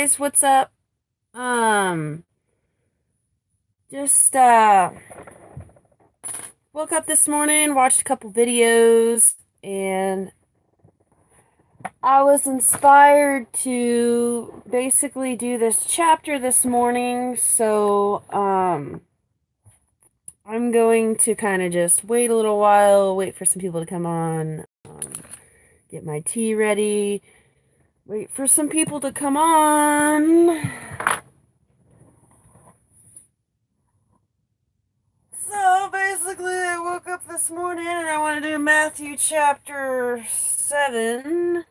guys, what's up? Um, just woke up this morning, watched a couple videos, and I was inspired to basically do this chapter this morning. So, I'm going to kind of just wait a little while, wait for some people to come on, get my tea ready, wait for some people to come on. So basically, I woke up this morning and I want to do Matthew chapter 7.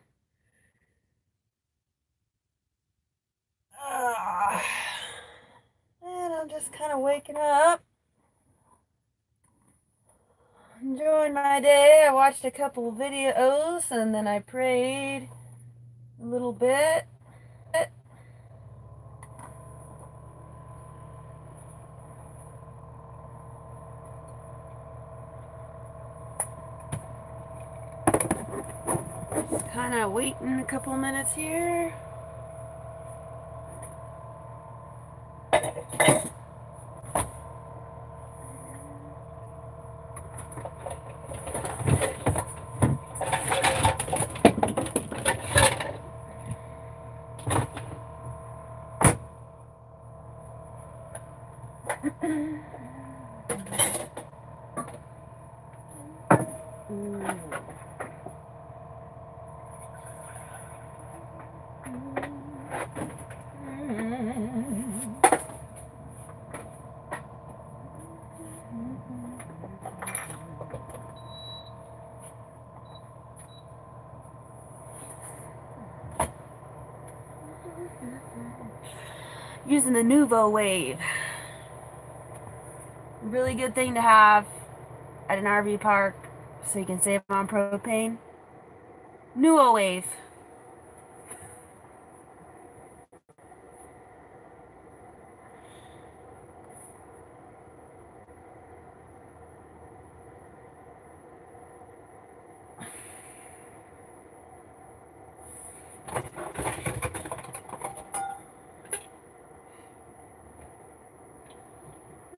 Ah, and I'm just kind of waking up, enjoying my day. I watched a couple of videos and then I prayed a little bit. Just kind of waiting a couple minutes here. Using the NuVo-Wave. Really good thing to have at an RV park so you can save on propane. NuVo-Wave.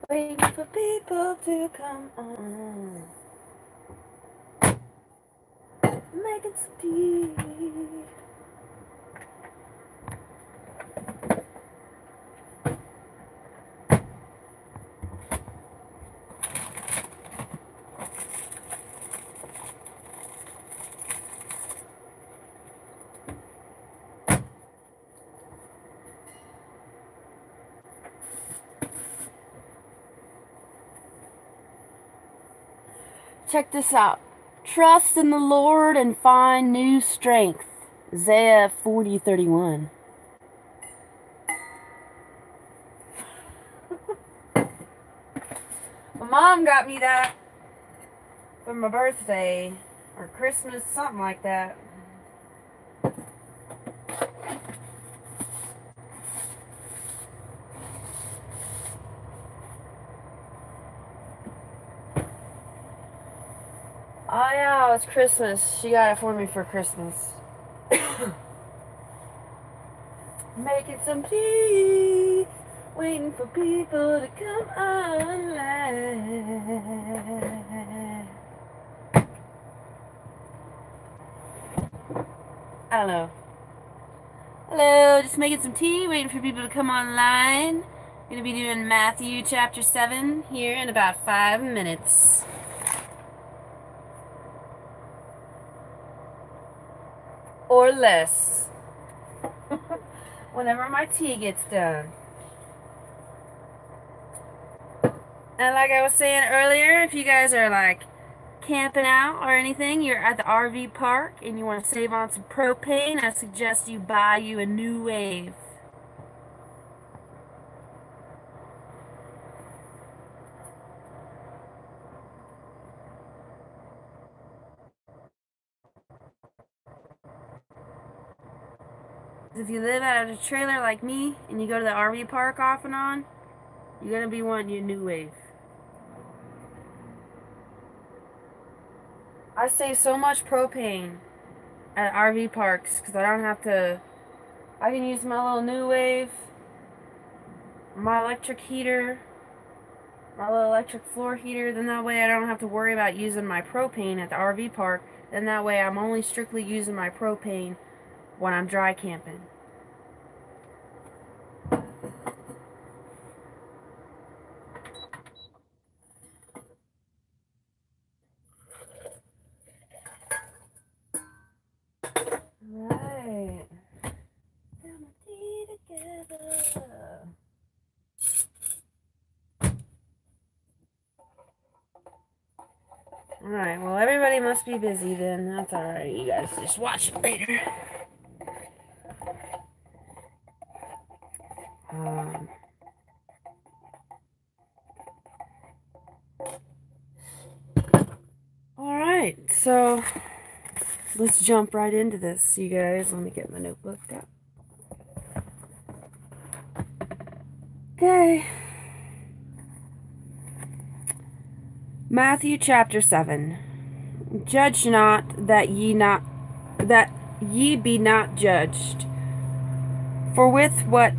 Waiting for people to come on. Making some tea. Check this out. Trust in the Lord and find new strength. Isaiah 40:31. My mom got me that for my birthday or Christmas, something like that. Oh yeah, it was Christmas. She got it for me for Christmas. Making some tea, waiting for people to come online. I don't know. Hello, just making some tea, waiting for people to come online. Gonna be doing Matthew chapter 7 here in about 5 minutes. Or less. Whenever my tea gets done. And like I was saying earlier, if you guys are like camping out or anything, you're at the RV park and you want to save on some propane, I suggest you buy you a NuWave. If you live out of a trailer like me and you go to the RV park off and on, you're going to be wanting your NuWave. I save so much propane at RV parks because I don't have to I can use my little New Wave, my electric heater, my little electric floor heater. Then that way I don't have to worry about using my propane at the RV park. Then that way I'm only strictly using my propane when I'm dry camping. Right. Together. Alright, well, everybody must be busy then. That's alright. You guys just watch it later. Alright, so let's jump right into this, you guys. Let me get my notebook out. Okay. Matthew chapter 7. Judge not that ye be not judged. For with what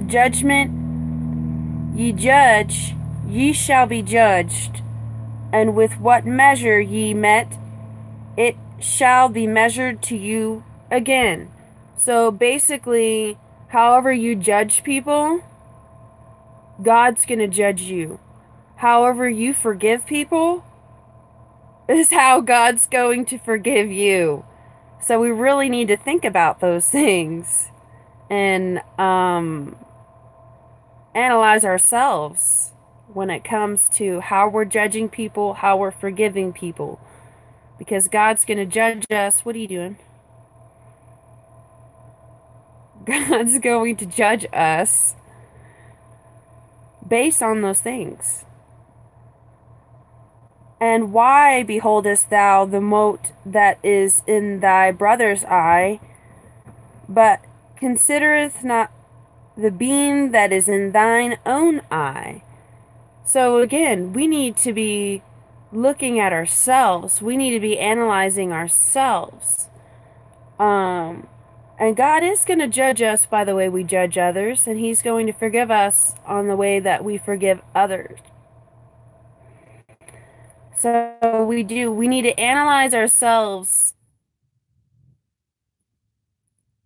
judgment ye judge, ye shall be judged, and with what measure ye met, it shall be measured to you again. So basically, however you judge people, God's gonna judge you. However you forgive people is how God's going to forgive you. So we really need to think about those things and analyze ourselves when it comes to how we're judging people, how we're forgiving people. Because God's going to judge us. What are you doing? God's going to judge us based on those things. And why beholdest thou the mote that is in thy brother's eye, but considereth not the beam that is in thine own eye? So again, we need to be looking at ourselves. We need to be analyzing ourselves. And God is going to judge us by the way we judge others, and He's going to forgive us on the way that we forgive others. So we need to analyze ourselves.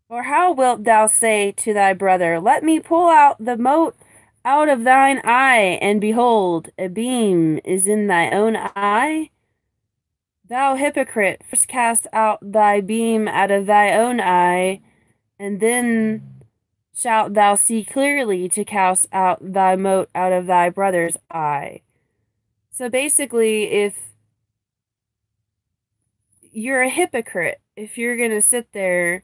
Or how wilt thou say to thy brother, let me pull out the mote out of thine eye, and behold, a beam is in thy own eye? Thou hypocrite, first cast out thy beam out of thy own eye, and then shalt thou see clearly to cast out thy mote out of thy brother's eye. So basically, if you're a hypocrite, if you're going to sit there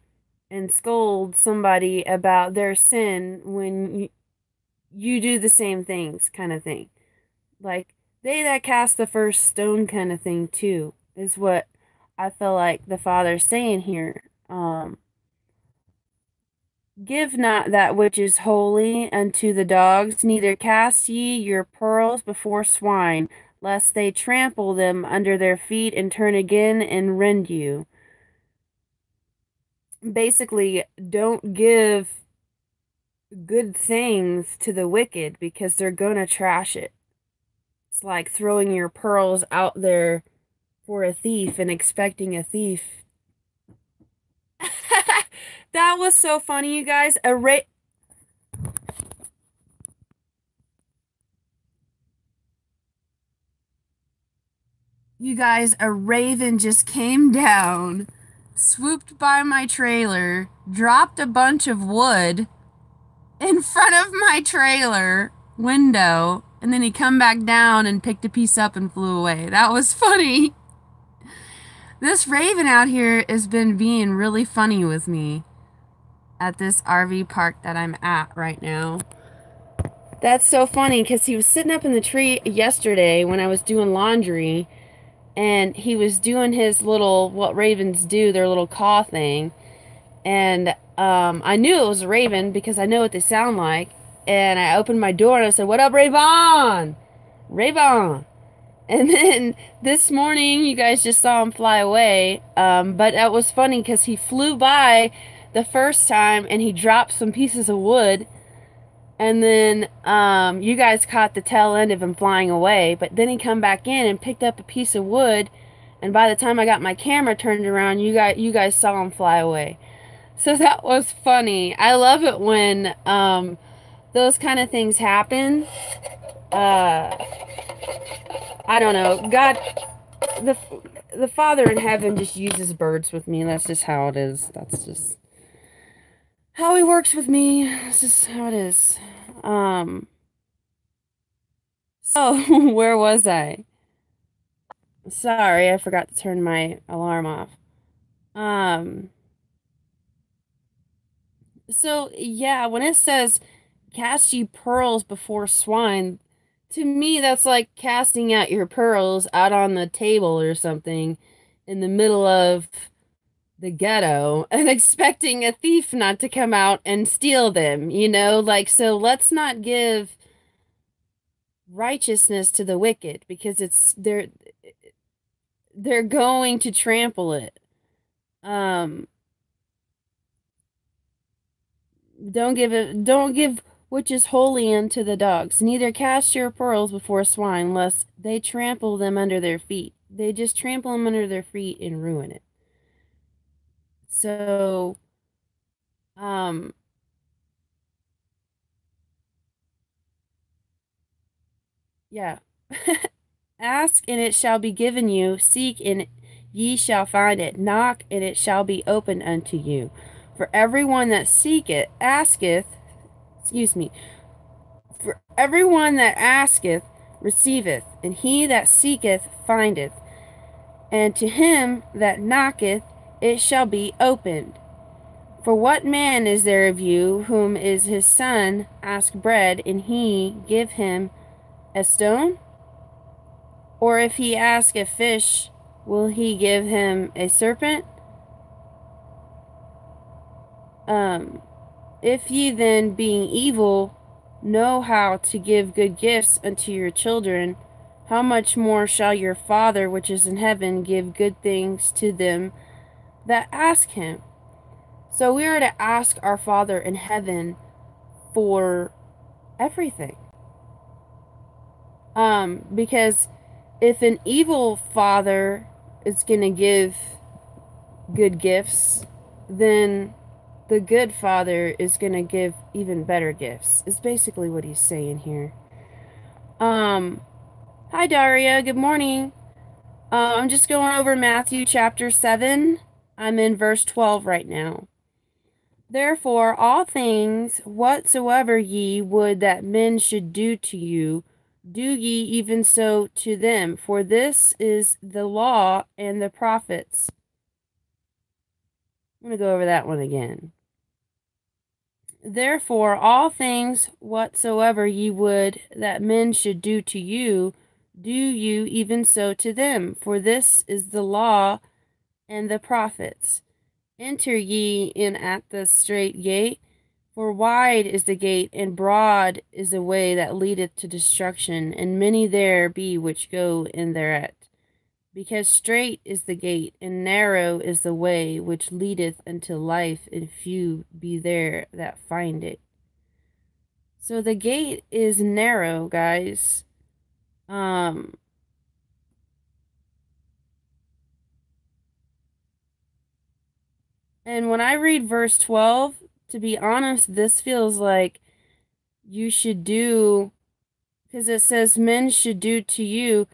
and scold somebody about their sin when you do the same things, kind of thing. Like, they that cast the first stone kind of thing, too, is what I feel like the Father's saying here. Give not that which is holy unto the dogs, neither cast ye your pearls before swine, lest they trample them under their feet and turn again and rend you. Basically, don't give good things to the wicked because they're gonna trash it. It's like throwing your pearls out there for a thief and expecting a thief. That was so funny, you guys. You guys, a raven just came down, swooped by my trailer, dropped a bunch of wood in front of my trailer window, and then he come back down and picked a piece up and flew away. That was funny. This raven out here has been being really funny with me at this RV park that I'm at right now. That's so funny because he was sitting up in the tree yesterday when I was doing laundry, and he was doing his little, what ravens do, their little caw thing. And I knew it was a raven because I know what they sound like. And I opened my door and I said, "What up, Raven? Raven." And then this morning, you guys just saw him fly away. But that was funny because he flew by the first time and he dropped some pieces of wood. And then you guys caught the tail end of him flying away. But then he come back in and picked up a piece of wood. And by the time I got my camera turned around, you guys saw him fly away. So that was funny. I love it when those kind of things happen. Uh, I don't know. God, the the Father in heaven just uses birds with me. That's just how it is. That's just how he works with me. This is how it is. So where was I? Sorry, I forgot to turn my alarm off. Um, so yeah, when it says cast ye pearls before swine, to me that's like casting out your pearls out on the table or something in the middle of the ghetto and expecting a thief not to come out and steal them, like, so let's not give righteousness to the wicked because they're going to trample it. Don't give which is holy unto the dogs, neither cast your pearls before swine, lest they trample them under their feet. They just trample them under their feet and ruin it. So, um, yeah. Ask and it shall be given you, seek and ye shall find it, knock and it shall be opened unto you. For everyone that seeketh, asketh, excuse me, for everyone that asketh, receiveth, and he that seeketh, findeth, and to him that knocketh, it shall be opened. For what man is there of you whom is his son ask bread, and he give him a stone? Or if he ask a fish, will he give him a serpent? If ye then, being evil, know how to give good gifts unto your children, how much more shall your Father which is in heaven give good things to them that ask him? So we are to ask our Father in heaven for everything. Because if an evil father is going to give good gifts, then the good father is going to give even better gifts, is basically what he's saying here. Hi Daria, good morning. I'm just going over Matthew chapter 7. I'm in verse 12 right now. Therefore, all things whatsoever ye would that men should do to you, do ye even so to them, for this is the law and the prophets. I'm going to go over that one again. Therefore, all things whatsoever ye would that men should do to you, do you even so to them, for this is the law and the prophets. Enter ye in at the strait gate, for wide is the gate, and broad is the way that leadeth to destruction, and many there be which go in thereat. Because strait is the gate, and narrow is the way which leadeth unto life, and few be there that find it. So the gate is narrow, guys. And when I read verse 12, to be honest, this feels like you should do, because it says men should do to you,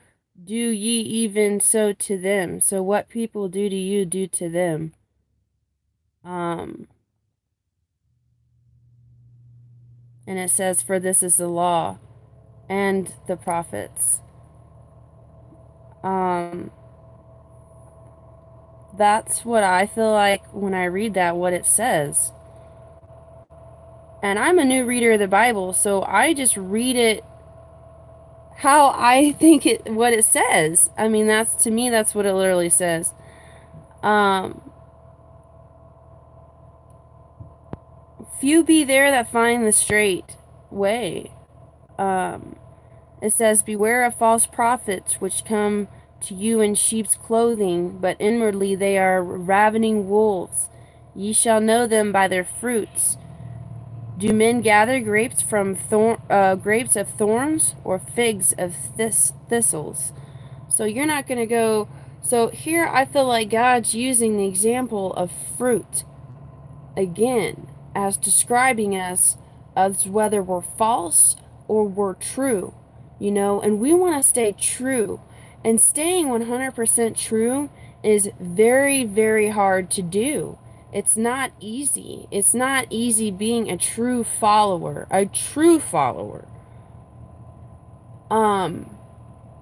do ye even so to them. So what people do to you, do to them. And it says, for this is the law and the prophets. That's what I feel like when I read that, what it says. And I'm a new reader of the Bible, so I just read it how I think what it says. I mean, to me, that's what it literally says. Few be there that find the straight way. It says, "Beware of false prophets, which come to you in sheep's clothing, but inwardly they are ravening wolves. Ye shall know them by their fruits. Do men gather grapes of thorns, or figs of thistles?" So you're not going to go. So here I feel like God's using the example of fruit again as describing us as whether we're false or we're true, and we want to stay true. And staying 100% true is very, very hard to do. It's not easy. It's not easy being a true follower,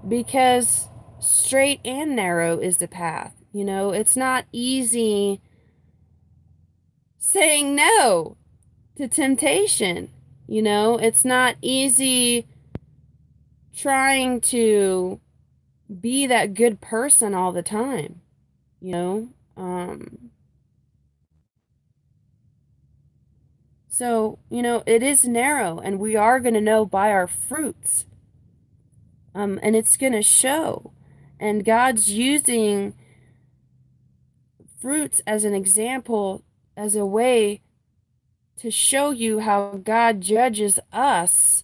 because straight and narrow is the path. It's not easy saying no to temptation. It's not easy trying to be that good person all the time, you know? So, it is narrow, and we are going to know by our fruits. And it's going to show. And God's using fruits as an example, as a way to show you how God judges us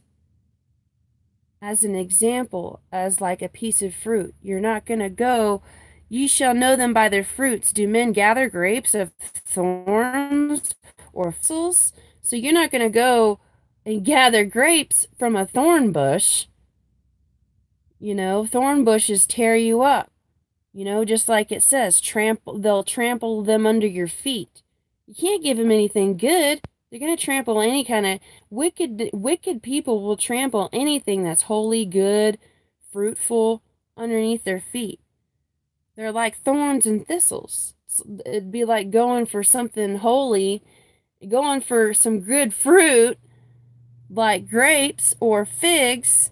as an example, as like a piece of fruit. You're not going to go, "You shall know them by their fruits. Do men gather grapes of thorns or thistles?" So you're not going to go and gather grapes from a thorn bush. Thorn bushes tear you up. Just like it says, they'll trample them under your feet. You can't give them anything good. They're going to trample any kind of wicked people will trample anything that's holy, good, fruitful underneath their feet. They're like thorns and thistles. It'd be like going for something holy, going for some good fruit, like grapes or figs,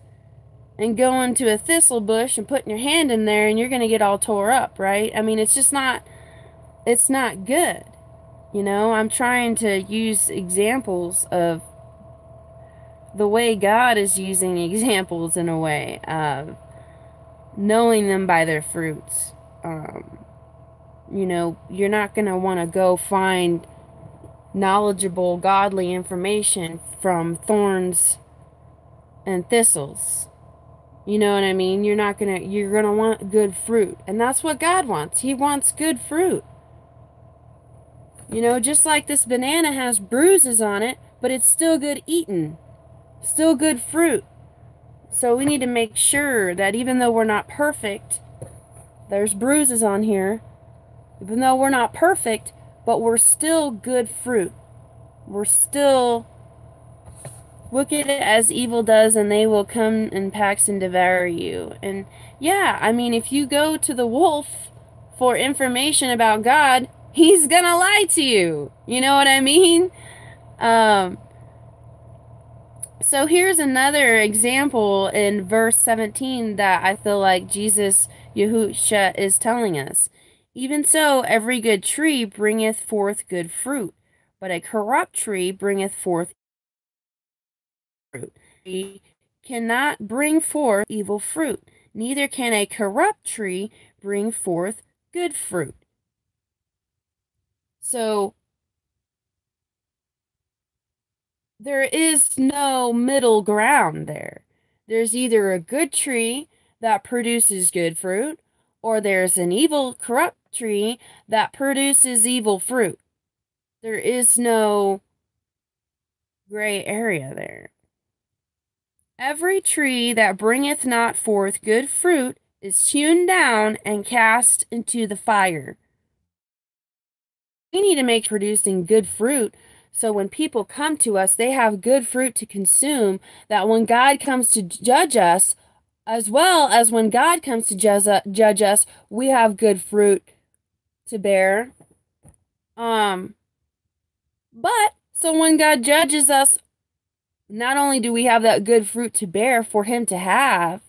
and going to a thistle bush and putting your hand in there, and you're going to get all tore up, right? I mean, it's not good. I'm trying to use examples of the way God is using examples in a way of knowing them by their fruits. You're not going to want to go find knowledgeable, godly information from thorns and thistles. You know what I mean? You're going to want good fruit. And that's what God wants. He wants good fruit. Just like this banana has bruises on it, but it's still good eating. Still good fruit. So we need to make sure that even though we're not perfect, there's bruises on here. Even though we're not perfect, but we're still good fruit. We're still wicked as evil does, and they will come in packs and devour you. And yeah, I mean, if you go to the wolf for information about God, he's gonna lie to you. You know what I mean? So here's another example in verse 17 that I feel like Jesus, Yahusha, is telling us. "Even so, every good tree bringeth forth good fruit, but a corrupt tree bringeth forth fruit. He cannot bring forth evil fruit, neither can a corrupt tree bring forth good fruit." So there is no middle ground there. There's either a good tree that produces good fruit, or there's an evil, corrupt tree that produces evil fruit. There is no gray area there. "Every tree that bringeth not forth good fruit is hewn down and cast into the fire." We need to make producing good fruit, so when people come to us, they have good fruit to consume, that when God comes to judge us, as well as when God comes to judge us, we have good fruit to bear. But so when God judges us, not only do we have that good fruit to bear for him to have,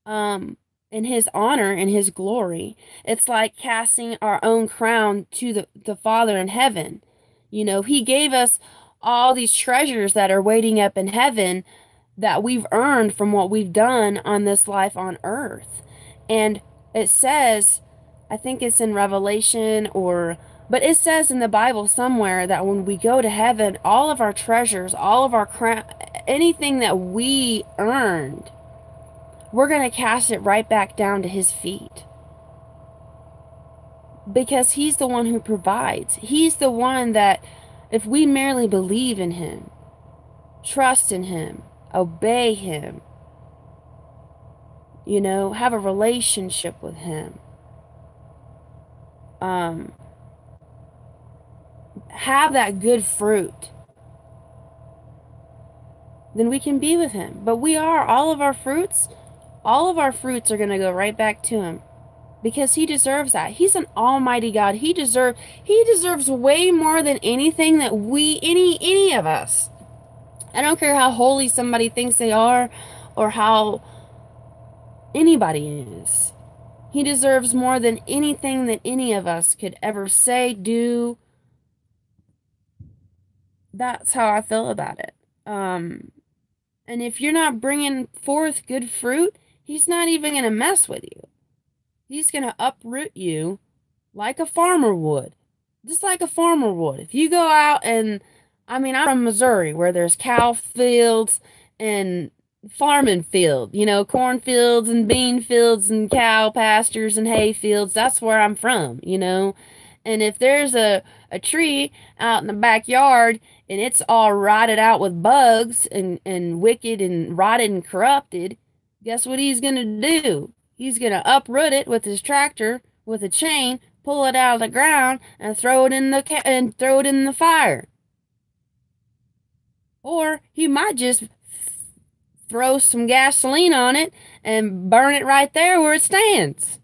in his honor and his glory, it's like casting our own crown to the Father in heaven. He gave us all these treasures that are waiting up in heaven, that we've earned from what we've done on this life on earth. And it says, I think it's in Revelation but it says in the Bible somewhere that when we go to heaven, all of our treasures, all of our anything that we earned, we're going to cast it right back down to his feet. Because he's the one who provides. He's the one that, if we merely believe in him, trust in him, obey him, have a relationship with him, have that good fruit, then we can be with him. But all of our fruits are going to go right back to him. Because he deserves that. He's an almighty God. He deserves way more than anything that any of us. I don't care how holy somebody thinks they are or how anybody is. He deserves more than anything that any of us could ever say, do. That's how I feel about it. And if you're not bringing forth good fruit, he's not even going to mess with you. He's going to uproot you like a farmer would. Just like a farmer would. If you go out and, I'm from Missouri, where there's cow fields and farming field, cornfields and bean fields and cow pastures and hay fields. That's where I'm from, And if there's a tree out in the backyard and it's all rotted out with bugs and wicked and rotted and corrupted, guess what he's going to do? He's going to uproot it with his tractor with a chain, pull it out of the ground, and throw it in the fire. Or he might just throw some gasoline on it and burn it right there where it stands.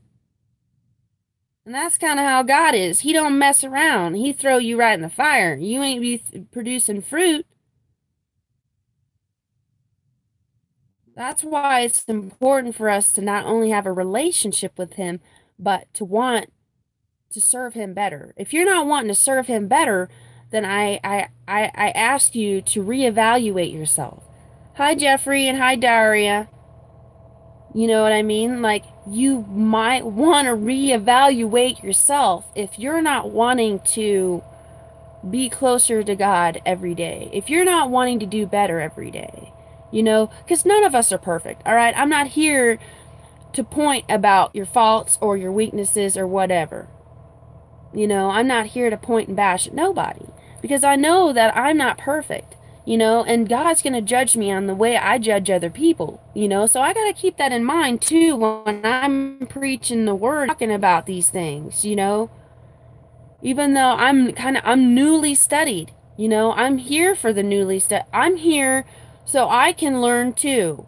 And that's kind of how God is. He don't mess around. He throw you right in the fire. You ain't be producing fruit. That's why it's important for us to not only have a relationship with him, but to want to serve him better. If you're not wanting to serve him better, then I ask you to reevaluate yourself. Hi, Jeffrey, and hi, Daria. You know what I mean? Like, you might want to reevaluate yourself if you're not wanting to be closer to God every day. If you're not wanting to do better every day. Because none of us are perfect, all right? I'm not here to point about your faults or your weaknesses or whatever. I'm not here to point and bash at nobody. Because I know that I'm not perfect, and God's going to judge me on the way I judge other people, So I got to keep that in mind, too, when I'm preaching the word, talking about these things, Even though I'm newly studied, I'm here for the newly studied. I'm here so I can learn, too.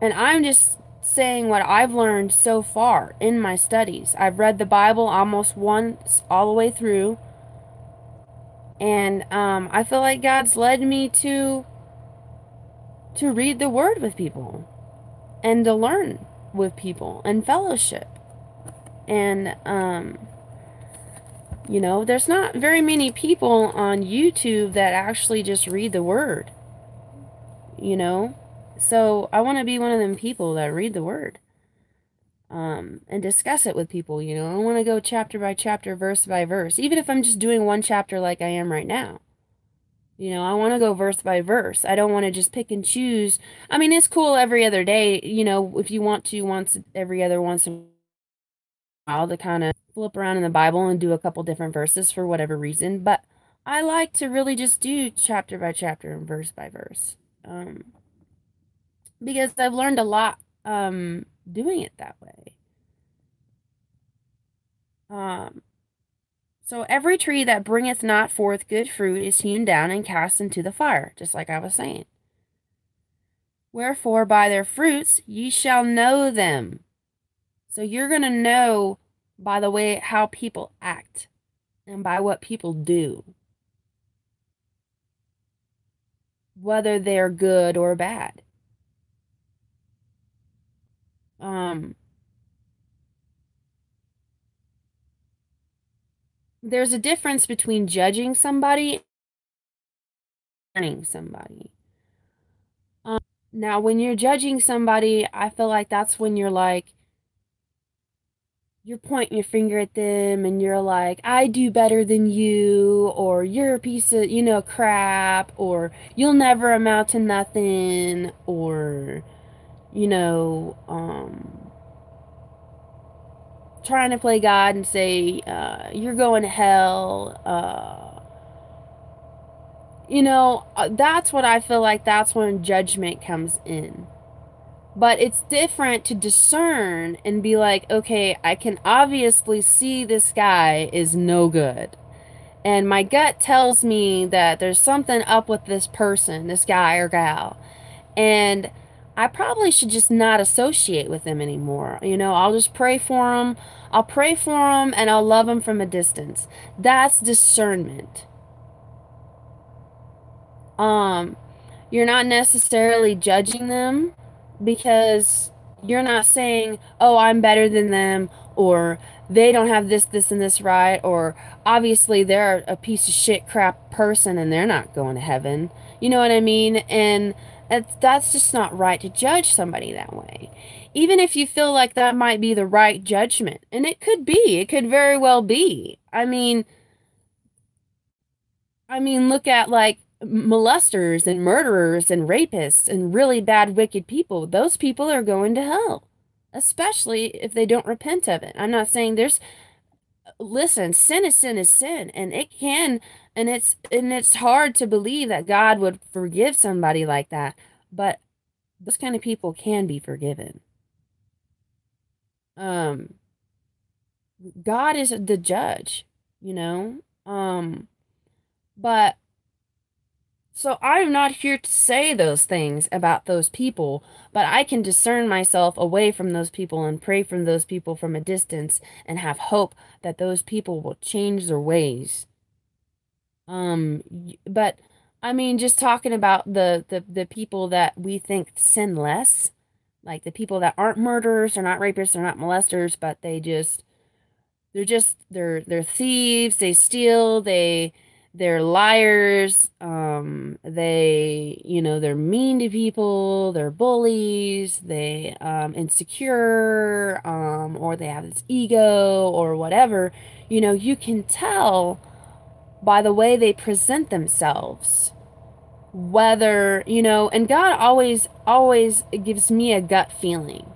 And I'm just saying what I've learned so far in my studies. I've read the Bible almost once, all the way through. And I feel like God's led me to read the Word with people. And to learn with people. And fellowship. And, there's not very many people on YouTube that actually just read the Word. So I want to be one of them people that read the Word. And discuss it with people, I want to go chapter by chapter, verse by verse, even if I'm just doing one chapter like I am right now. I want to go verse by verse. I don't want to just pick and choose. It's cool every other day, if you want to, once in a while, to kind of flip around in the Bible and do a couple different verses for whatever reason. But I like to really just do chapter by chapter and verse by verse. Because I've learned a lot, doing it that way. So every tree that bringeth not forth good fruit is hewn down and cast into the fire, just like I was saying. Wherefore by their fruits ye shall know them. So you're going to know by the way how people act and by what people do, whether they're good or bad. There's a difference between judging somebody and learning somebody. Now, when you're judging somebody, I feel like that's when you're pointing your finger at them and you're like, I do better than you, or you're a piece of, crap, or you'll never amount to nothing, or, you know, trying to play God and say, you're going to hell. That's what I feel like that's when judgment comes in. But it's different to discern and be like, okay, I can obviously see this guy is no good. And my gut tells me that there's something up with this person, this guy or gal. And I probably should just not associate with them anymore. I'll just pray for them. I'll pray for them and I'll love them from a distance. That's discernment. Um, you're not necessarily judging them because you're not saying, oh, I'm better than them, or they don't have this, this, and this right, or obviously they're a piece of shit crap person and they're not going to heaven. You know what I mean? And that's just not right to judge somebody that way. Even if you feel like that might be the right judgment, and it could very well be. I mean, look at like molesters and murderers and rapists and really bad, wicked people. Those people are going to hell, especially if they don't repent of it. I'm not saying listen, sin is sin is sin, and it's hard to believe that God would forgive somebody like that, but those kind of people can be forgiven. Um, God is the judge, you know? But So I'm not here to say those things about those people, but I can discern myself away from those people and pray from those people from a distance and have hope that those people will change their ways. But I mean, just talking about the people that we think sin less, like the people that aren't murderers, they're not rapists, they're not molesters, but they're thieves, they steal, they're liars, they're mean to people, they're bullies, they insecure, or they have this ego or whatever. You can tell by the way they present themselves whether, and God always gives me a gut feeling.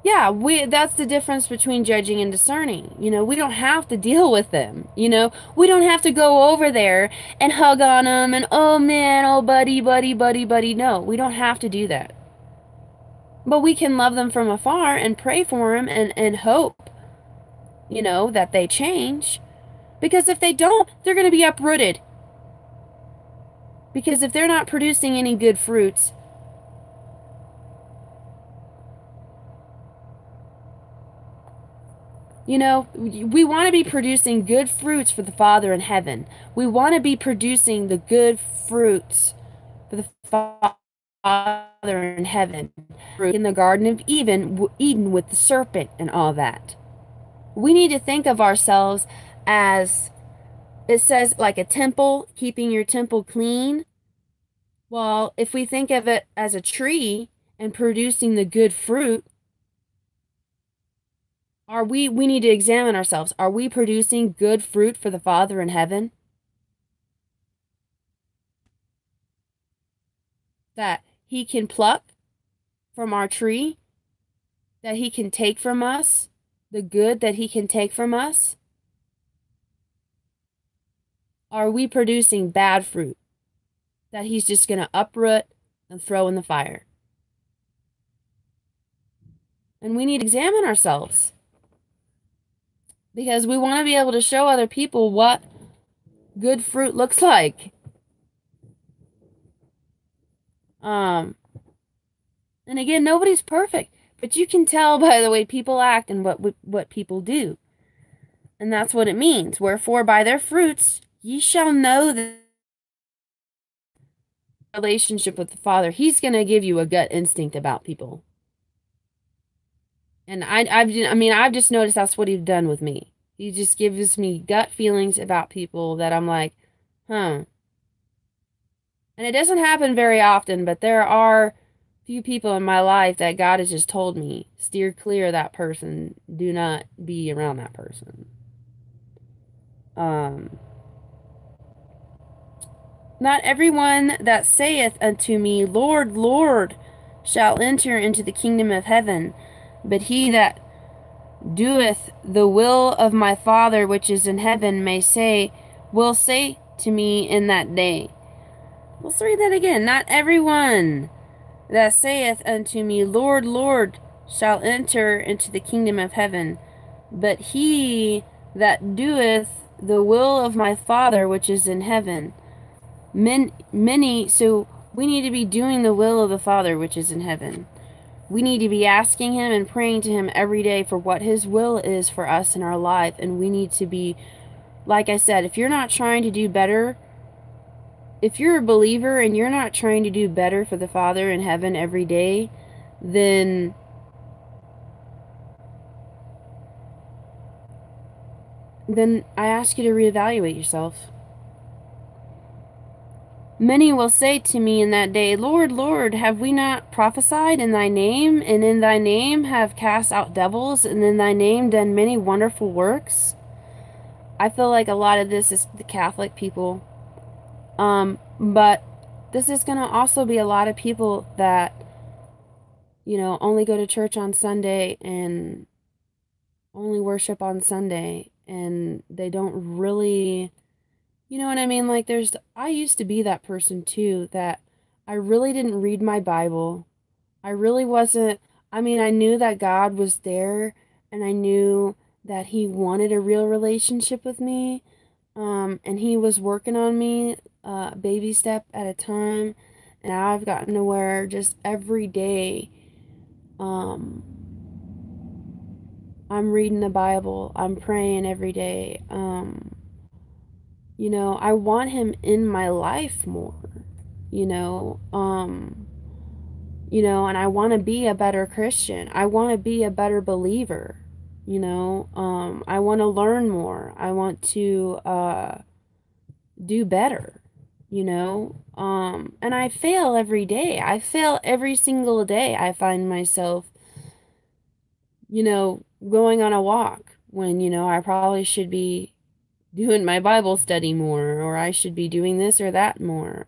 Yeah, that's the difference between judging and discerning. We don't have to deal with them. We don't have to go over there and hug on them and, oh man, oh buddy, buddy, buddy, buddy. No, we don't have to do that. But we can love them from afar and pray for them and hope, that they change. Because if they don't, they're going to be uprooted. Because if they're not producing any good fruits, we want to be producing good fruits for the Father in heaven. We want to be producing the good fruits for the Father in heaven. In the Garden of Eden with the serpent and all that. We need to think of ourselves as, it says, like a temple, keeping your temple clean. Well, if we think of it as a tree and producing the good fruit, we need to examine ourselves. Are we producing good fruit for the Father in heaven? That He can pluck from our tree? That He can take from us? The good that He can take from us? Are we producing bad fruit that He's just going to uproot and throw in the fire? And we need to examine ourselves. Because we want to be able to show other people what good fruit looks like. And again, nobody's perfect, but you can tell by the way people act and what people do. And that's what it means. Wherefore, by their fruits ye shall know the relationship with the Father. He's going to give you a gut instinct about people. And I've just noticed that's what He's done with me. He just gives me gut feelings about people that I'm like, huh. And it doesn't happen very often, but there are few people in my life that God has just told me, steer clear of that person. Do not be around that person. Not everyone that saith unto me, Lord, Lord, shall enter into the kingdom of heaven, but he that doeth the will of my Father which is in heaven will say to me in that day. Let's read that again. Not everyone that saith unto me, Lord, Lord, shall enter into the kingdom of heaven, but he that doeth the will of my Father which is in heaven. So we need to be doing the will of the Father which is in heaven. We need to be asking him and praying to him every day for what his will is for us in our life. And we need to be, like I said, if you're not trying to do better, if you're a believer and you're not trying to do better for the Father in heaven every day, then I ask you to reevaluate yourself. Many will say to me in that day, Lord, Lord, have we not prophesied in thy name, and in thy name have cast out devils, and in thy name done many wonderful works? I feel like a lot of this is the Catholic people. But this is going to also be a lot of people that, only go to church on Sunday and only worship on Sunday, and they don't really... You know what I mean? Like I used to be that person too, that I really didn't read my Bible. I really wasn't, I knew that God was there, and I knew that he wanted a real relationship with me. And he was working on me, baby step at a time. And now I've gotten to where just every day, I'm reading the Bible. I'm praying every day. I want him in my life more, and I want to be a better Christian. I want to be a better believer, I want to learn more. I want to, do better, and I fail every day. I fail every single day. I find myself, going on a walk when, I probably should be doing my Bible study more, or I should be doing this or that more.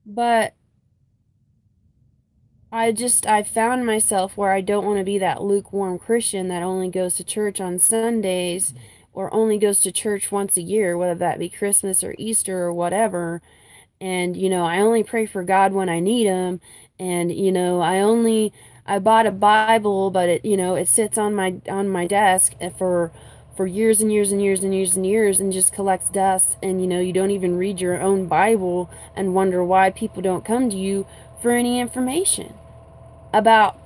But I found myself where I don't want to be that lukewarm Christian that only goes to church on Sundays or only goes to church once a year, whether that be Christmas or Easter or whatever. And, I only pray for God when I need him. And, I bought a Bible, but it sits on my desk for years and years and years and years and years and just collects dust. And you don't even read your own Bible and wonder why people don't come to you for any information about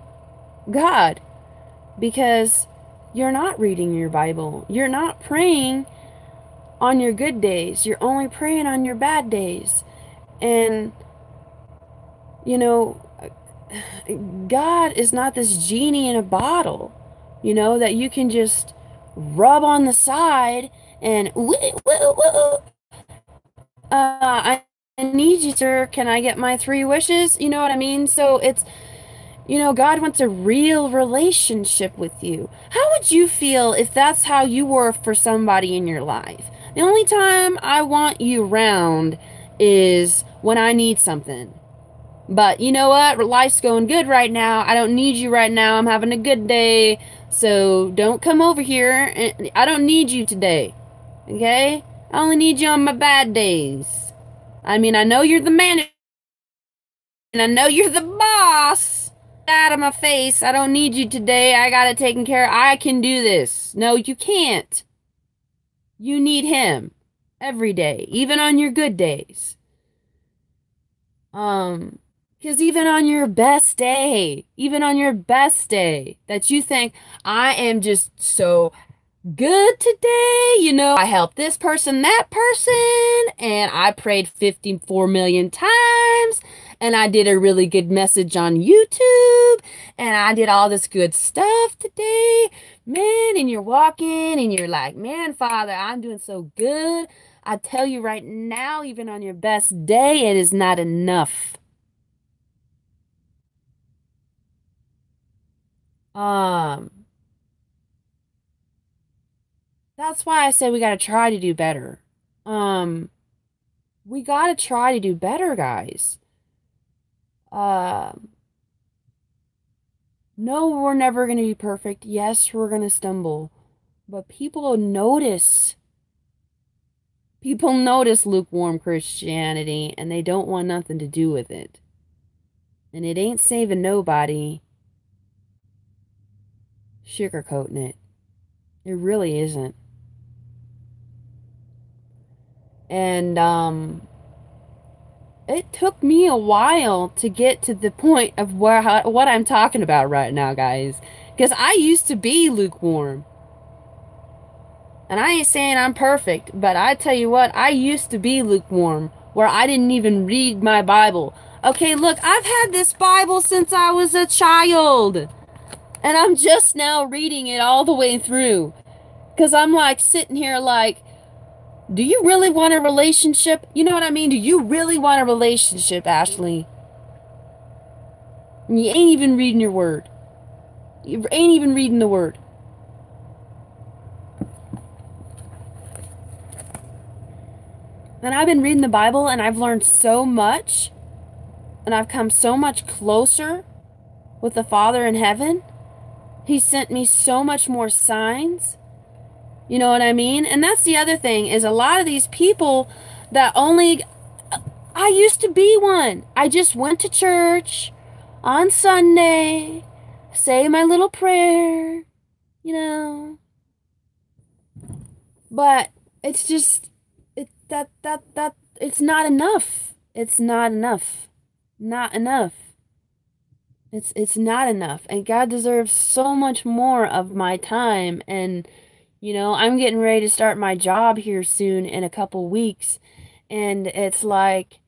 God, because you're not reading your Bible. You're not praying on your good days. You're only praying on your bad days. And God is not this genie in a bottle, that you can just rub on the side and I need you, sir. Can I get my 3 wishes? You know what I mean? So it's, God wants a real relationship with you. How would you feel if that's how you were for somebody in your life? The only time I want you around is when I need something. But you know what? Life's going good right now. I don't need you right now. I'm having a good day. So don't come over here. I don't need you today. Okay? I only need you on my bad days. I know you're the manager, and I know you're the boss. Out of my face. I don't need you today. I got it taken care of. I can do this. No, you can't. You need him every day, even on your good days. Because even on your best day, that you think, I am just so good today, I helped this person, that person, and I prayed 54 million times, and I did a really good message on YouTube, and I did all this good stuff today, man. And you're walking and you're like, man, Father, I'm doing so good. I tell you right now, even on your best day, it is not enough. Um, that's why I say we gotta try to do better. Um, we gotta try to do better, guys. Um, no, we're never gonna be perfect. Yes, we're gonna stumble, but people notice. People notice lukewarm Christianity and they don't want nothing to do with it. And it ain't saving nobody sugarcoating it. It really isn't. And it took me a while to get to the point of what I'm talking about right now, guys. Because I used to be lukewarm. And I ain't saying I'm perfect, but I tell you what, I used to be lukewarm, where I didn't even read my Bible. Okay, look, I've had this Bible since I was a child. And I'm just now reading it all the way through. Because I'm like sitting here like, do you really want a relationship? You know what I mean? Do you really want a relationship, Ashley? And you ain't even reading your word. You ain't even reading the word. And I've been reading the Bible and I've learned so much. And I've come so much closer with the Father in heaven. He sent me so much more signs. You know what I mean? And that's the other thing, is a lot of these people that only... I used to be one. I just went to church on Sunday, say my little prayer, you know. But it's just... it's not enough. It's not enough. Not enough. It's not enough. And God deserves so much more of my time. And, you know, I'm getting ready to start my job here soon in a couple weeks. And it's like,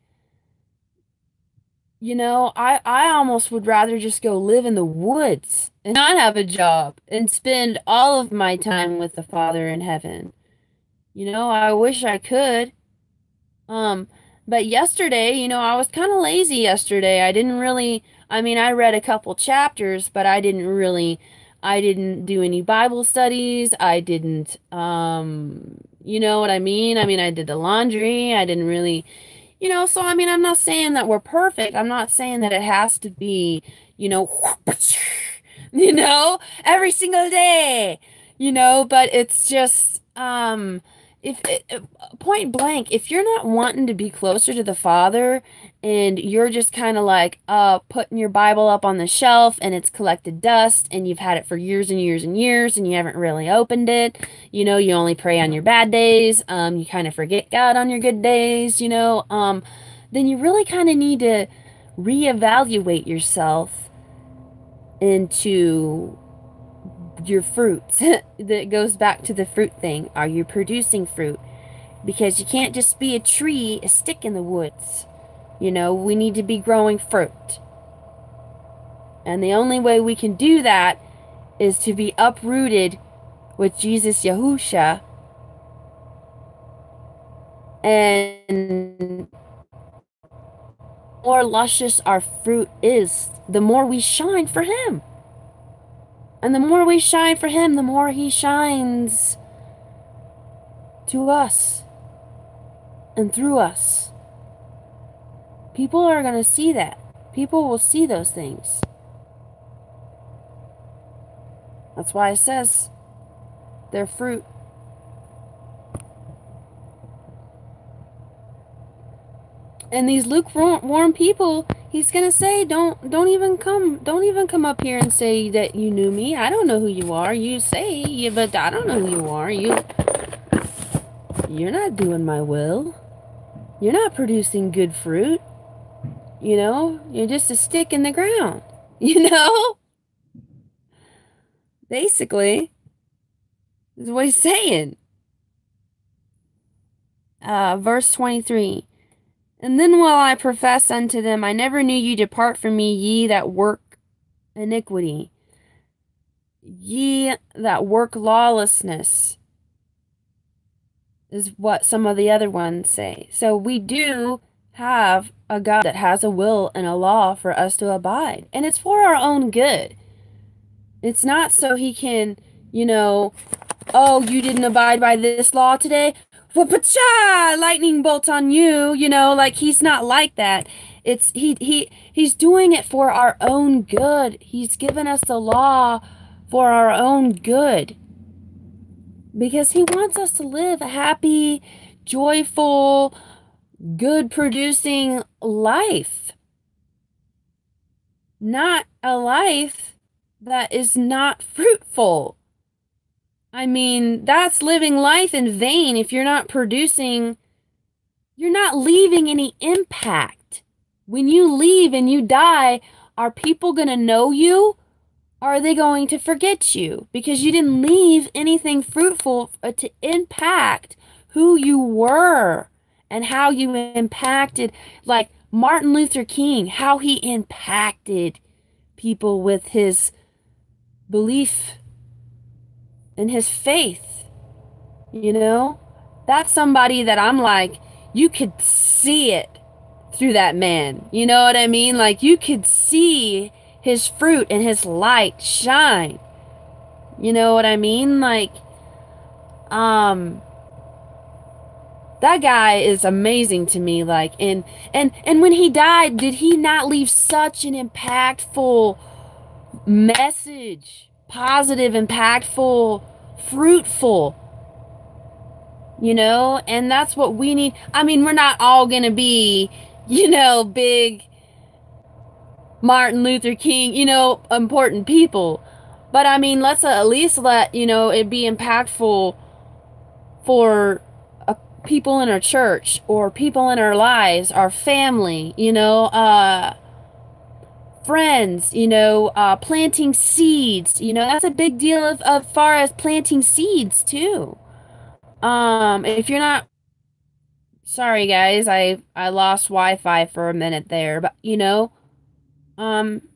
you know, I almost would rather just go live in the woods and not have a job and spend all of my time with the Father in heaven. You know, I wish I could. Um, but yesterday, you know, I was kind of lazy yesterday. I didn't really, I mean, I read a couple chapters, but I didn't do any Bible studies. I didn't, you know what I mean? I mean, I did the laundry. I didn't really, you know, so I mean, I'm not saying that we're perfect. I'm not saying that it has to be, you know, you know, every single day, you know, but it's just, if point blank, if you're not wanting to be closer to the Father and you're just kind of like putting your Bible up on the shelf and it's collected dust and you've had it for years and years and years and you haven't really opened it, you know, you only pray on your bad days, you kind of forget God on your good days, you know, then you really kind of need to reevaluate yourself into your fruits. That goes back to the fruit thing. Are you producing fruit? Because you can't just be a tree, a stick in the woods. You know, we need to be growing fruit. And the only way we can do that is to be uprooted with Jesus Yahusha. And the more luscious our fruit is, the more we shine for Him. And the more we shine for Him, the more He shines to us and through us. People are going to see that. People will see those things. That's why it says their fruit. And these lukewarm people, He's going to say, don't even come up here and say that you knew me. I don't know who you are. You say, yeah, but I don't know who you are. You're not doing my will. You're not producing good fruit. You know, you're just a stick in the ground. You know? Basically, is what He's saying. Verse 23. And then will I profess unto them, I never knew you, depart from me, ye that work iniquity, ye that work lawlessness, is what some of the other ones say. So we do have a God that has a will and a law for us to abide. And it's for our own good. It's not so he can, oh, you didn't abide by this law today? Whoop-a-cha! Lightning bolt on you, like he's not like that. It's he's doing it for our own good. He's given us the law for our own good. Because he wants us to live a happy, joyful, good producing life. Not a life that is not fruitful. I mean, that's living life in vain if you're not producing, you're not leaving any impact. When you leave and you die, are people going to know you? Or are they going to forget you? Because you didn't leave anything fruitful to impact who you were and how you impacted, like Martin Luther King, how he impacted people with his belief and his faith. That's somebody that I'm like, you could see it through that man. You know what I mean? Like, you could see his fruit and his light shine. You know what I mean? Like, that guy is amazing to me. Like, and when he died, did he not leave such an impactful message? Positive, impactful, fruitful. And that's what we need. I mean, we're not all gonna be, big Martin Luther King, important people. But I mean, let's at least let, it be impactful for people in our church or people in our lives, our family, friends, planting seeds, that's a big deal of far as planting seeds too. If you're not, sorry guys, I lost Wi-Fi for a minute there, but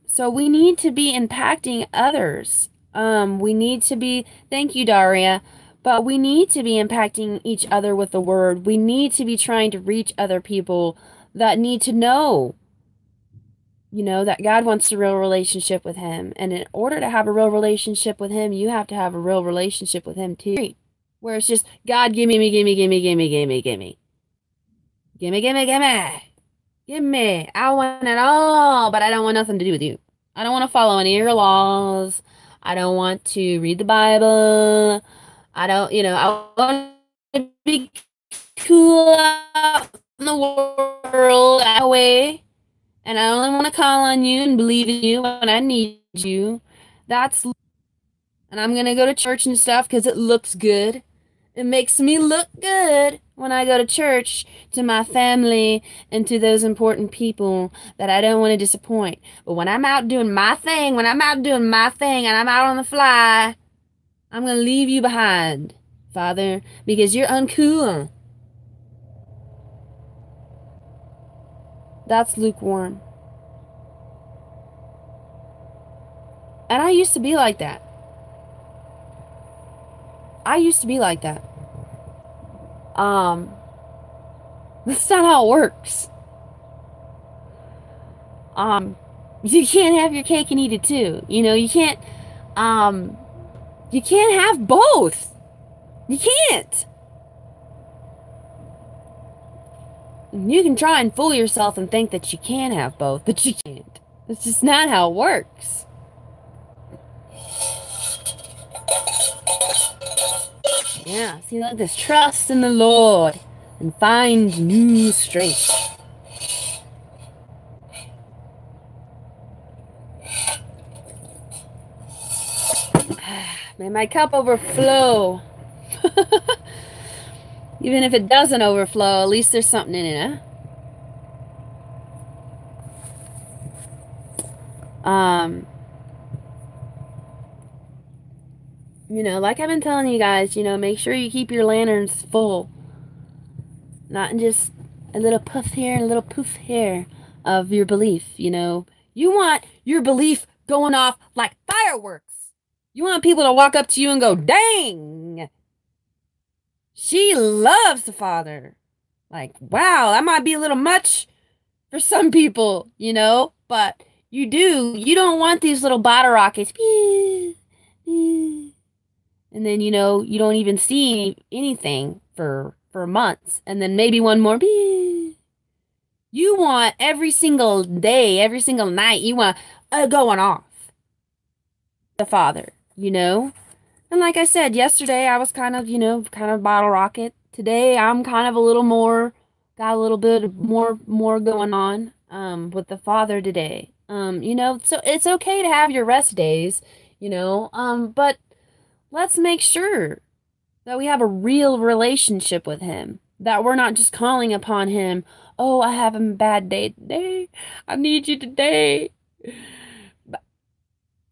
so we need to be impacting others. We need to be, thank you, Daria, but we need to be impacting each other with the word. We need to be trying to reach other people that need to know, that God wants a real relationship with him. And in order to have a real relationship with him, you have to have a real relationship with him too. Where it's just, God, give me, give me, give me, give me, give me, give me. Give me, give me, give me. Give me. I want it all, but I don't want nothing to do with you. I don't want to follow any of your laws. I don't want to read the Bible. I don't, I want to be cool out in the world that way. And I only want to call on you and believe in you when I need you. And I'm going to go to church and stuff because it looks good. It makes me look good when I go to church to my family and to those important people that I don't want to disappoint. But when I'm out doing my thing, and I'm out on the fly, I'm going to leave you behind, Father, because you're uncool. That's lukewarm. And I used to be like that. That's not how it works. You can't have your cake and eat it too. You can't have both. You can't. You can try and fool yourself and think that you can have both, but you can't. It's just not how it works. Yeah, see, let this trust in the Lord and find new strength. May my cup overflow. Even if it doesn't overflow, at least there's something in it, huh? Like I've been telling you guys, make sure you keep your lanterns full. Not just a little puff here and a little poof here of your belief, you know. You want your belief going off like fireworks. You want people to walk up to you and go, dang, she loves the Father. Like, wow, that might be a little much for some people, you know, but you don't want these little bottle rockets. And then, you know, you don't even see anything for months. And then maybe one more. You want every single day, every single night, you want going off the Father, you know? And like I said, yesterday I was kind of, you know, kind of bottle rocket. Today I'm kind of a little more, got a little bit more going on with the Father today. You know, so it's okay to have your rest days, you know, but let's make sure that we have a real relationship with him, that we're not just calling upon him, oh, I have a bad day today. I need you today. But,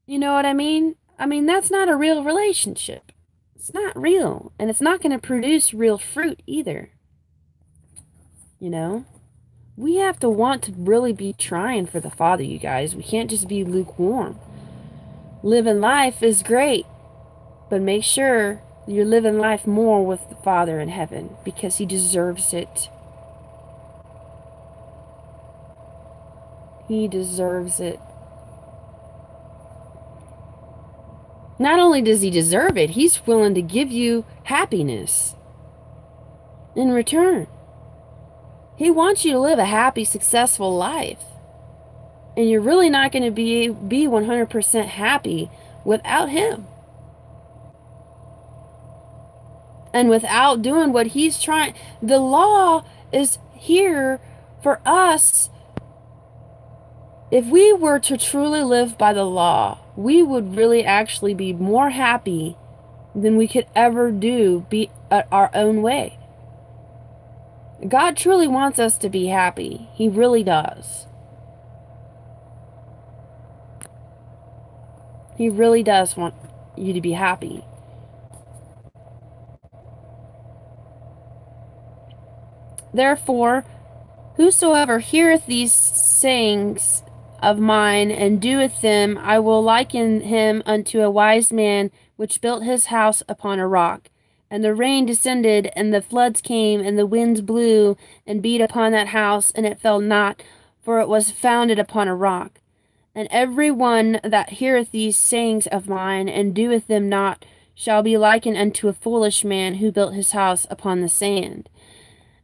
you know what I mean? I mean, that's not a real relationship. It's not real, and it's not going to produce real fruit either. You know? We have to want to really be trying for the Father, you guys. We can't just be lukewarm. Living life is great, but make sure you're living life more with the Father in heaven, because he deserves it. He deserves it. Not only does he deserve it, he's willing to give you happiness in return. He wants you to live a happy, successful life. And you're really not going to be 100% happy without him. And without doing what he's trying. The law is here for us. If we were to truly live by the law, we would really actually be more happy than we could ever be at our own way. God truly wants us to be happy. He really does. He really does want you to be happy. Therefore, whosoever heareth these sayings of mine and doeth them, I will liken him unto a wise man which built his house upon a rock. And the rain descended, and the floods came, and the winds blew, and beat upon that house, and it fell not, for it was founded upon a rock. And every one that heareth these sayings of mine, and doeth them not, shall be likened unto a foolish man who built his house upon the sand.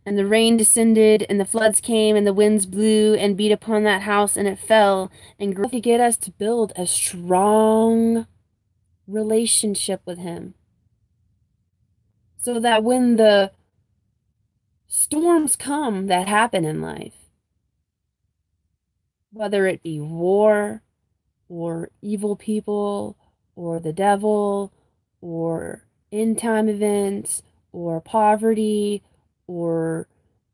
And the rain descended, and the floods came, and the winds blew, and beat upon that house, and it fell. And to get us to build a strong relationship with him, so that when the storms come that happen in life, whether it be war, or evil people, or the devil, or end-time events, or poverty, or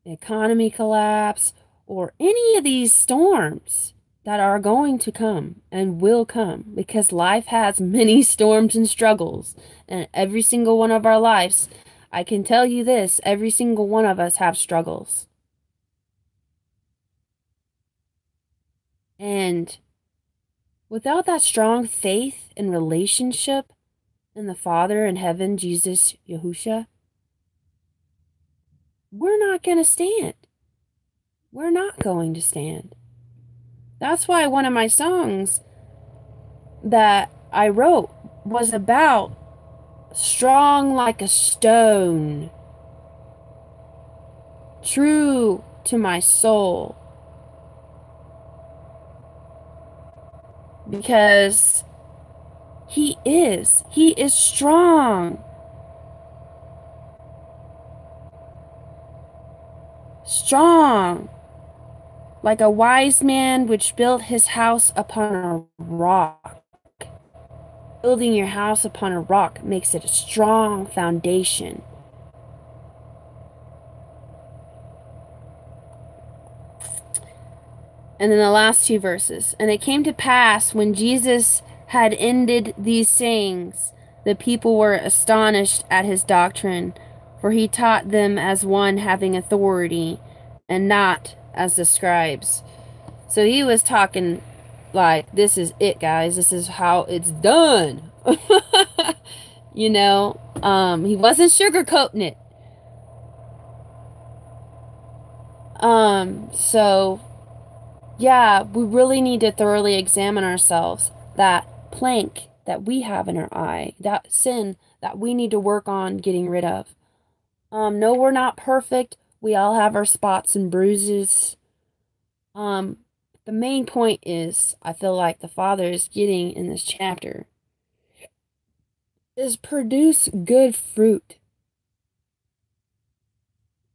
economy collapse, or any of these storms that are going to come and will come, because life has many storms and struggles, and every single one of our lives, I can tell you this, every single one of us have struggles. And without that strong faith and relationship in the Father in heaven, Jesus, Yahusha, we're not going to stand. We're not going to stand. That's why one of my songs that I wrote was about strong like a stone, true to my soul. Because he is strong. Strong, like a wise man which built his house upon a rock. Building your house upon a rock makes it a strong foundation. And then the last two verses. And it came to pass, when Jesus had ended these sayings, the people were astonished at his doctrine, for he taught them as one having authority, and not as the scribes. So he was talking like, this is it, guys. This is how it's done. You know, he wasn't sugarcoating it. So yeah, we really need to thoroughly examine ourselves. That plank that we have in our eye, that sin that we need to work on getting rid of. No, we're not perfect. We all have our spots and bruises. The main point is, I feel like the Father is getting in this chapter, is produce good fruit.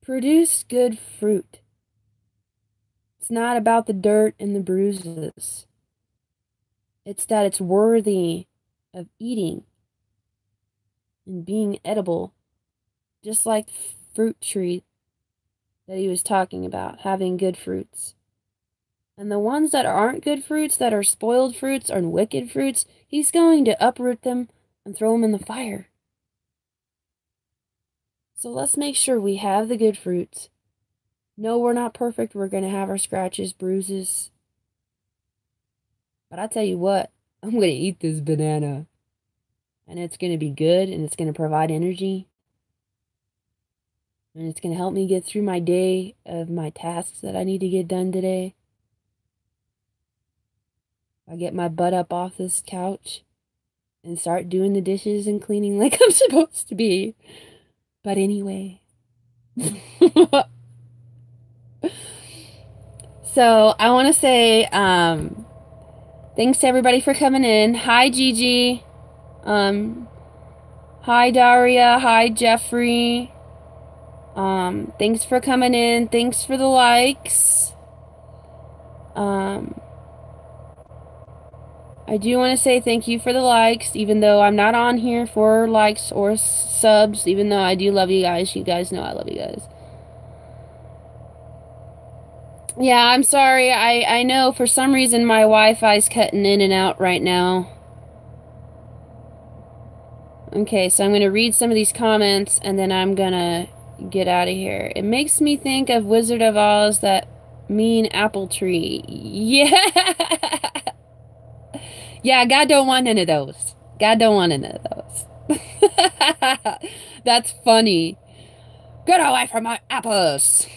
Produce good fruit. It's not about the dirt and the bruises. It's that it's worthy of eating and being edible. Just like the fruit tree that he was talking about, having good fruits. And the ones that aren't good fruits, that are spoiled fruits or wicked fruits, he's going to uproot them and throw them in the fire. So let's make sure we have the good fruits. No, we're not perfect. We're going to have our scratches, bruises. But I tell you what, I'm going to eat this banana. And it's going to be good, and it's going to provide energy. And it's going to help me get through my day of my tasks that I need to get done today. I get my butt up off this couch and start doing the dishes and cleaning like I'm supposed to be. But anyway. So I want to say thanks to everybody for coming in. Hi, Gigi. Hi, Daria. Hi, Jeffrey. Thanks for coming in. Thanks for the likes. I do want to say thank you for the likes, even though I'm not on here for likes or subs, even though I do love you guys. You guys know I love you guys. Yeah, I'm sorry. I know for some reason my Wi-Fi's cutting in and out right now. Okay, so I'm going to read some of these comments, and then I'm going to get out of here. It makes me think of Wizard of Oz, that mean apple tree. Yeah! Yeah, God don't want none of those. God don't want none of those. That's funny. Get away from my apples.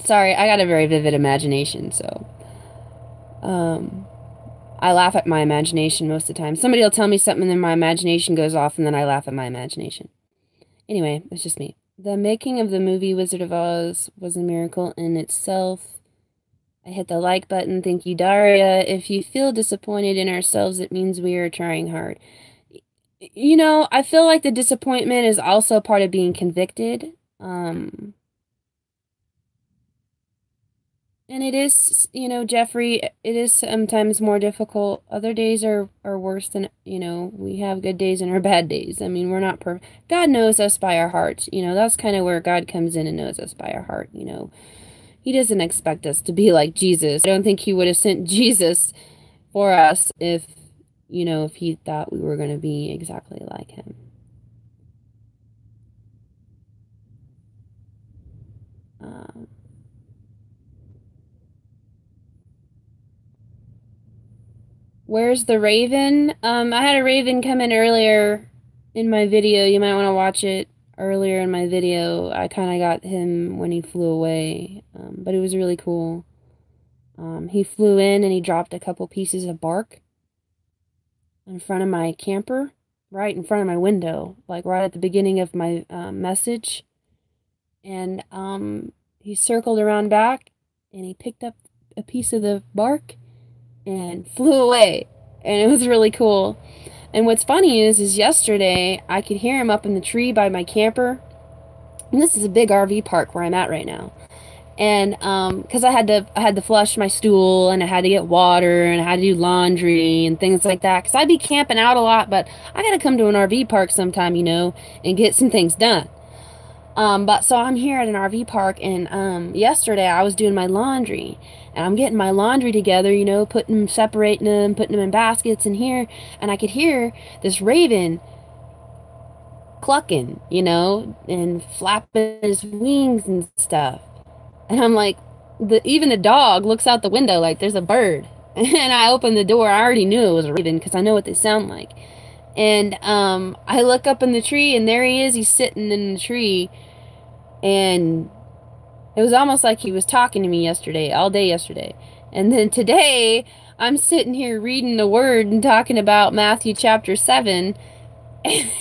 Sorry, I got a very vivid imagination, so I laugh at my imagination most of the time. Somebody will tell me something and then my imagination goes off and then I laugh at my imagination. Anyway, it's just me. The making of the movie Wizard of Oz was a miracle in itself. I hit the like button. Thank you, Daria. If you feel disappointed in ourselves, it means we are trying hard. You know, I feel like the disappointment is also part of being convicted. And it is, you know, Jeffrey, it is sometimes more difficult. Other days are worse than, you know, we have good days and our bad days. I mean, we're not perfect. God knows us by our hearts. You know, that's kind of where God comes in and knows us by our heart, you know. He doesn't expect us to be like Jesus. I don't think he would have sent Jesus for us if, you know, if he thought we were going to be exactly like him. Where's the raven? I had a raven come in earlier in my video. You might want to watch it earlier in my video. I kind of got him when he flew away, but it was really cool. He flew in and he dropped a couple pieces of bark in front of my camper, right in front of my window, like right at the beginning of my message. And he circled around back and he picked up a piece of the bark and flew away, and it was really cool. And what's funny is yesterday I could hear him up in the tree by my camper, and this is a big RV park where I'm at right now. And because I had to flush my stool, and I had to get water, and I had to do laundry and things like that, because I'd be camping out a lot, but I gotta come to an RV park sometime, you know, and get some things done. But so I'm here at an RV park, and yesterday I was doing my laundry, and I'm getting my laundry together, you know, separating them, putting them in baskets in here, and I could hear this raven clucking, and flapping his wings and stuff. And I'm like, even the dog looks out the window like there's a bird. And I open the door. I already knew it was a raven because I know what they sound like. And I look up in the tree, and there he is. He's sitting in the tree, and it was almost like he was talking to me yesterday, all day yesterday. And then today, I'm sitting here reading the word and talking about Matthew chapter 7,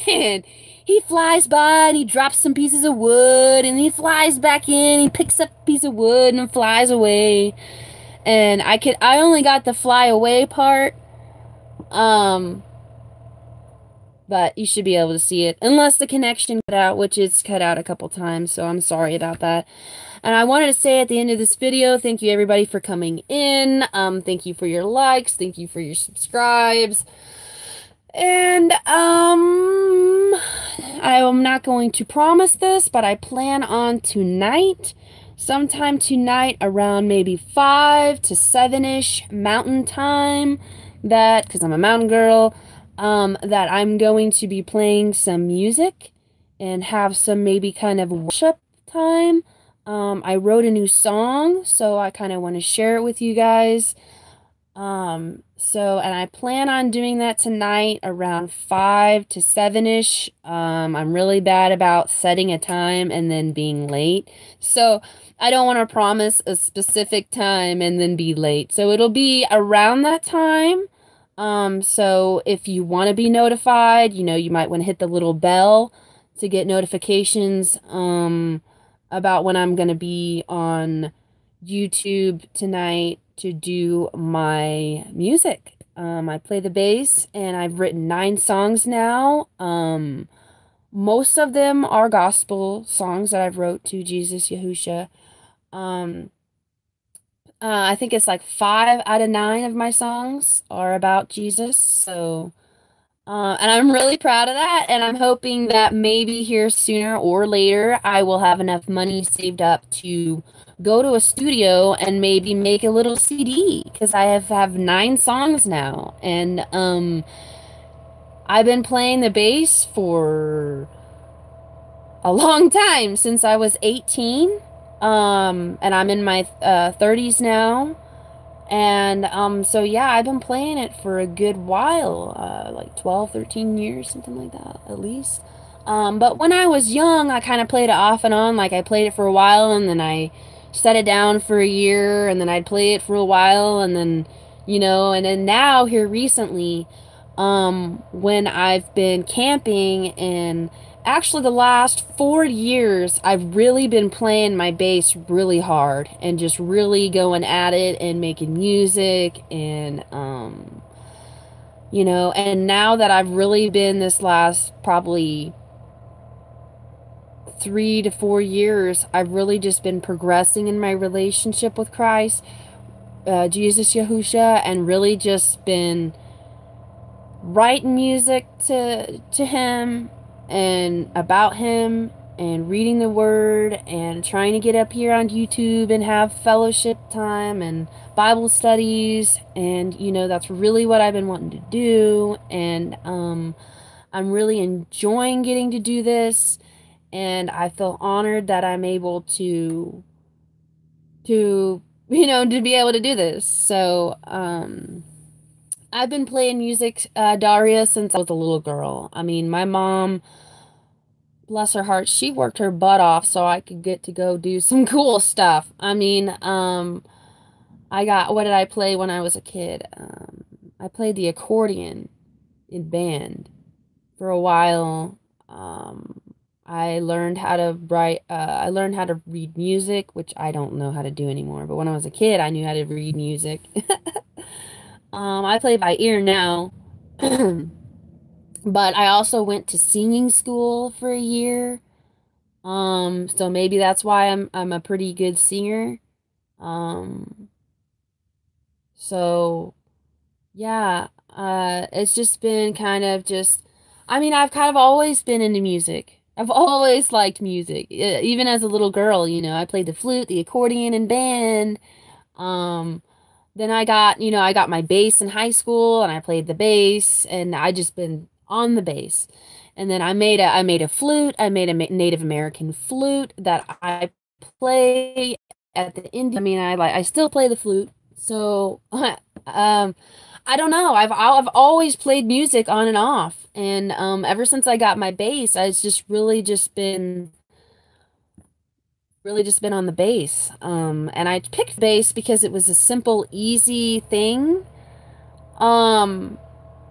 and he flies by and he drops some pieces of wood, and he flies back in, he picks up a piece of wood and flies away. And I only got the fly away part. But you should be able to see it, unless the connection cut out, which it's cut out a couple times, so I'm sorry about that. And I wanted to say at the end of this video, thank you everybody for coming in. Thank you for your likes, thank you for your subscribes. And I am not going to promise this, but I plan on tonight, sometime tonight around maybe 5 to 7-ish mountain time, that, because I'm a mountain girl, that I'm going to be playing some music and have some maybe kind of worship time. I wrote a new song, so I kind of want to share it with you guys. And I plan on doing that tonight around 5 to 7-ish. I'm really bad about setting a time and then being late. So I don't want to promise a specific time and then be late. So it'll be around that time. So if you want to be notified, you might want to hit the little bell to get notifications, about when I'm going to be on YouTube tonight to do my music. I play the bass, and I've written 9 songs now. Most of them are gospel songs that I've wrote to Jesus Yahusha. I think it's like 5 out of 9 of my songs are about Jesus. So, and I'm really proud of that. And I'm hoping that maybe here sooner or later, I will have enough money saved up to go to a studio and maybe make a little CD, because I have 9 songs now. And, I've been playing the bass for a long time, since I was 18. And I'm in my 30s now. And so yeah, I've been playing it for a good while, like 12, 13 years, something like that, at least. But when I was young, I kind of played it off and on. Like, I played it for a while, and then I set it down for a year, and then I'd play it for a while, and then, and then now, here recently, when I've been camping, and actually the last 4 years, I've really been playing my bass really hard and just really going at it and making music, and and now that I've really been, this last probably 3 to 4 years, I've really just been progressing in my relationship with Christ, Jesus Yahusha, and really just been writing music to him and about him, and reading the word, and trying to get up here on YouTube and have fellowship time and Bible studies. And that's really what I've been wanting to do. And I'm really enjoying getting to do this, and I feel honored that I'm able to be able to do this. So I've been playing music, Daria, since I was a little girl. I mean, my mom, bless her heart, she worked her butt off so I could get to go do some cool stuff. I mean, what did I play when I was a kid? I played the accordion in band for a while. I learned how to I learned how to read music, which I don't know how to do anymore. But when I was a kid, I knew how to read music. I play by ear now. But I also went to singing school for a year. So maybe that's why I'm a pretty good singer. So yeah, it's just been kind of just, I mean, I've kind of always been into music. I've always liked music. Even as a little girl, I played the flute, the accordion, in band. Then I got my bass in high school, and I played the bass, and I just been on the bass. And then I made a flute. I made a Native American flute that I play at the Indian. I mean, I still play the flute. So, I don't know. I've always played music on and off, and ever since I got my bass, it's just really just been on the bass. And I picked bass because it was a simple, easy thing. Um,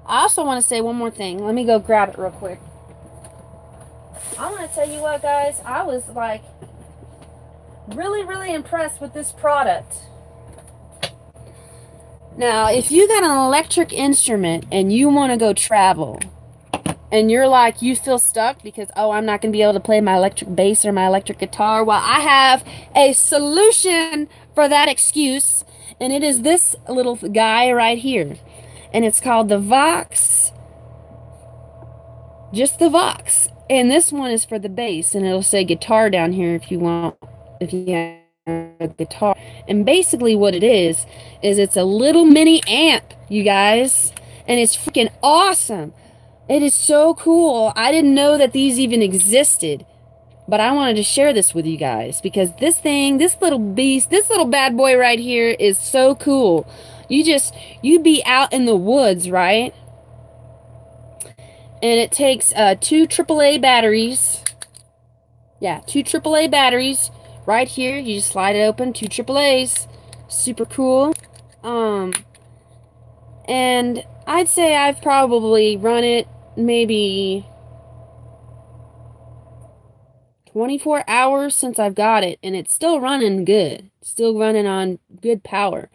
I also want to say one more thing. Let me go grab it real quick. I want to tell you what, guys. I was like really, really impressed with this product. Now, if you got an electric instrument and you want to go travel, and you're like, you feel stuck because, oh, I'm not going to be able to play my electric bass or my electric guitar, well, I have a solution for that excuse, and it is this little guy right here. And it's called the Vox. Just the Vox. And this one is for the bass, and it'll say guitar down here if you have a guitar. And basically what it is it's a little mini amp, you guys. And it's freaking awesome. It is so cool. I didn't know that these even existed. But I wanted to share this with you guys because this little beast, this little bad boy right here is so cool. You'd be out in the woods, right? And it takes 2 AAA batteries. Yeah, 2 AAA batteries right here. You just slide it open, 2 AAAs. Super cool. And I'd say I've probably run it maybe 24 hours since I've got it, and it's still running good. Still running on good power.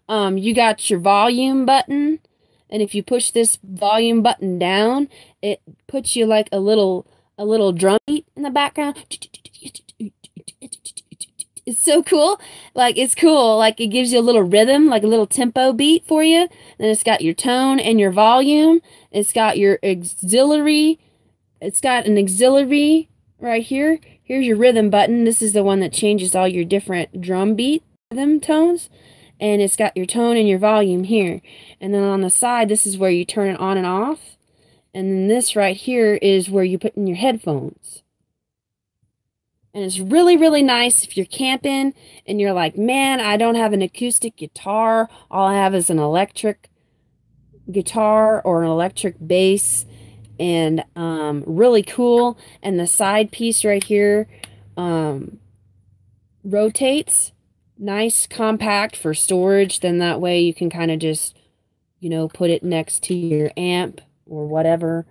You got your volume button, and if you push this volume button down, it puts you like a little drum beat in the background. It's so cool. Like, it's cool. Like, it gives you a little rhythm, like a little tempo beat for you. Then it's got your tone and your volume. It's got your auxiliary. It's got an auxiliary right here. Here's your rhythm button. This is the one that changes all your different drum beat rhythm tones. And it's got your tone and your volume here. And then on the side, this is where you turn it on and off. And then this right here is where you put in your headphones. And it's really, really nice if you're camping and you're like, man, I don't have an acoustic guitar. All I have is an electric guitar or an electric bass. And really cool. And the side piece right here rotates. Nice, compact for storage. Then that way you can kind of just, you know, put it next to your amp or whatever.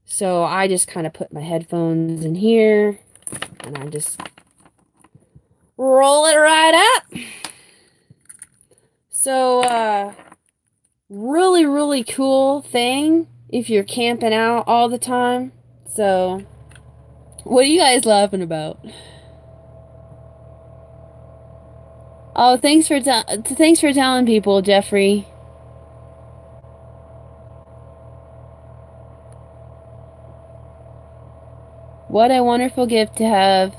So I just kind of put my headphones in here and I just roll it right up. So, really, really cool thing if you're camping out all the time. So, what are you guys laughing about? Oh, thanks for telling people, Jeffrey. What a wonderful gift to have,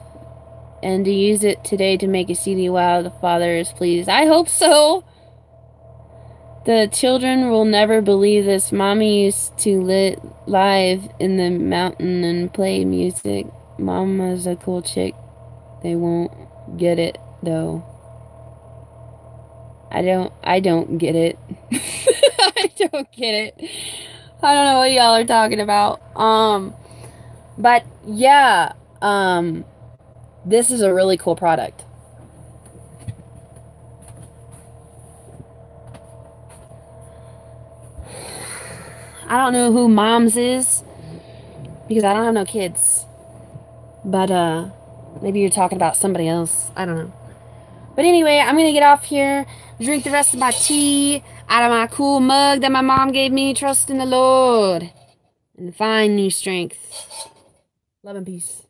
and to use it today to make a CD. Wow, the Father is pleased. I hope so. The children will never believe this. Mommy used to live in the mountain and play music. Mama's a cool chick. They won't get it, though. I don't get it. I don't get it. I don't know what y'all are talking about. But yeah, this is a really cool product. I don't know who Moms is because I don't have no kids. But maybe you're talking about somebody else. I don't know. But anyway, I'm going to get off here, drink the rest of my tea out of my cool mug that my mom gave me. Trust in the Lord and find new strength. Love and peace.